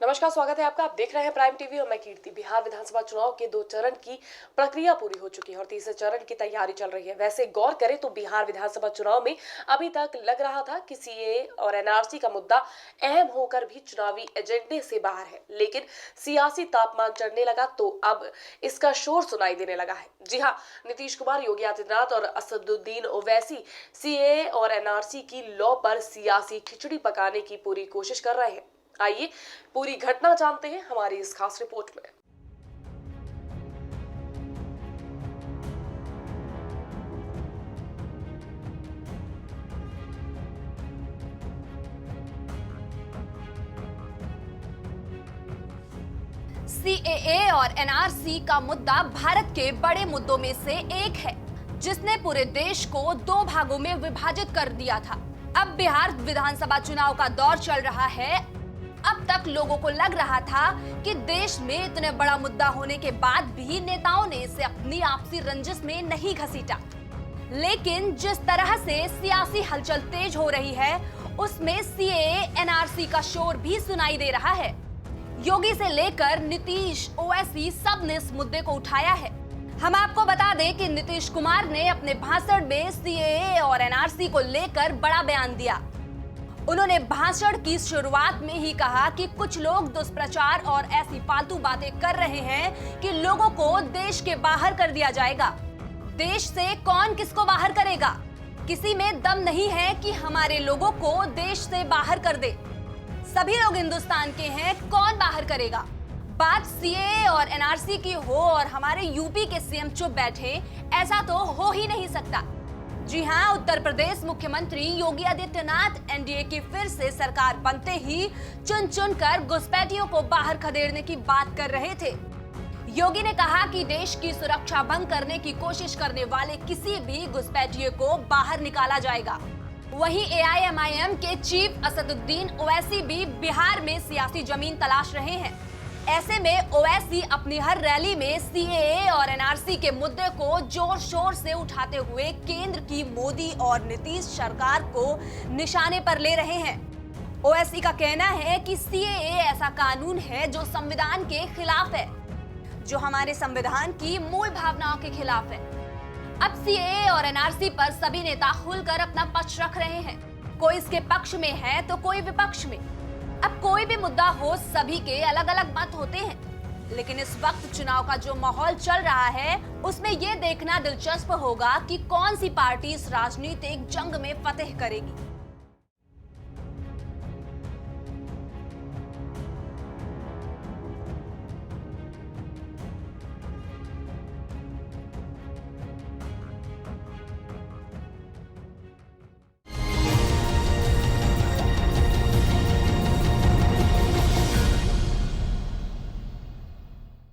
नमस्कार, स्वागत है आपका। आप देख रहे हैं प्राइम टीवी और मैं कीर्ति। बिहार विधानसभा चुनाव के 2 चरण की प्रक्रिया पूरी हो चुकी है और तीसरे चरण की तैयारी चल रही है। वैसे गौर करें तो बिहार विधानसभा चुनाव में अभी तक लग रहा था कि सीएए और एनआरसी का मुद्दा अहम होकर भी चुनावी एजेंडे से बाहर है, लेकिन सियासी तापमान चढ़ने लगा तो अब इसका शोर सुनाई देने लगा है। जी हाँ, नीतीश कुमार, योगी आदित्यनाथ और असदुद्दीन ओवैसी सीएए और एनआरसी की लॉ पर सियासी खिचड़ी पकाने की पूरी कोशिश कर रहे हैं। आइए पूरी घटना जानते हैं हमारी इस खास रिपोर्ट में। सीएए और एनआरसी का मुद्दा भारत के बड़े मुद्दों में से एक है, जिसने पूरे देश को 2 भागों में विभाजित कर दिया था। अब बिहार विधानसभा चुनाव का दौर चल रहा है। अब तक लोगों को लग रहा था कि देश में इतने बड़ा मुद्दा होने के बाद भी नेताओं ने इसे अपनी आपसी रंजिश में नहीं घसीटा। लेकिन जिस तरह से सियासी हलचल तेज हो रही है, उसमें सीएए एनआरसी का शोर भी सुनाई दे रहा है। योगी से लेकर नीतीश, ओवैसी सब ने इस मुद्दे को उठाया है। हम आपको बता दें कि नीतीश कुमार ने अपने भाषण में सीएए और एनआरसी को लेकर बड़ा बयान दिया। उन्होंने भाषण की शुरुआत में ही कहा कि कुछ लोग दुष्प्रचार और ऐसी फालतू बातें कर रहे हैं कि लोगों को देश के बाहर कर दिया जाएगा। देश से कौन किसको बाहर करेगा? किसी में दम नहीं है कि हमारे लोगों को देश से बाहर कर दे। सभी लोग हिंदुस्तान के हैं, कौन बाहर करेगा? बात सीएए और एनआरसी की हो और हमारे यूपी के सीएम चुप बैठे, ऐसा तो हो ही नहीं सकता। जी हां, उत्तर प्रदेश मुख्यमंत्री योगी आदित्यनाथ एनडीए की फिर से सरकार बनते ही चुन चुन कर घुसपैठियों को बाहर खदेड़ने की बात कर रहे थे। योगी ने कहा कि देश की सुरक्षा भंग करने की कोशिश करने वाले किसी भी घुसपैठिए को बाहर निकाला जाएगा। वहीं एआईएमआईएम के चीफ असदुद्दीन ओवैसी भी बिहार में सियासी जमीन तलाश रहे हैं। ऐसे में ओवैसी अपनी हर रैली में सीएए और एनआरसी के मुद्दे को जोर शोर से उठाते हुए केंद्र की मोदी और नीतीश सरकार को निशाने पर ले रहे हैं। ओवैसी का कहना है कि सीएए ऐसा कानून है जो संविधान के खिलाफ है, जो हमारे संविधान की मूल भावनाओं के खिलाफ है। अब सीएए और एनआरसी पर सभी नेता खुलकर अपना पक्ष रख रहे हैं। कोई इसके पक्ष में है तो कोई विपक्ष में। अब कोई भी मुद्दा हो, सभी के अलग अलग मत होते हैं, लेकिन इस वक्त चुनाव का जो माहौल चल रहा है, उसमें यह देखना दिलचस्प होगा कि कौन सी पार्टी इस राजनीतिक जंग में फतेह करेगी।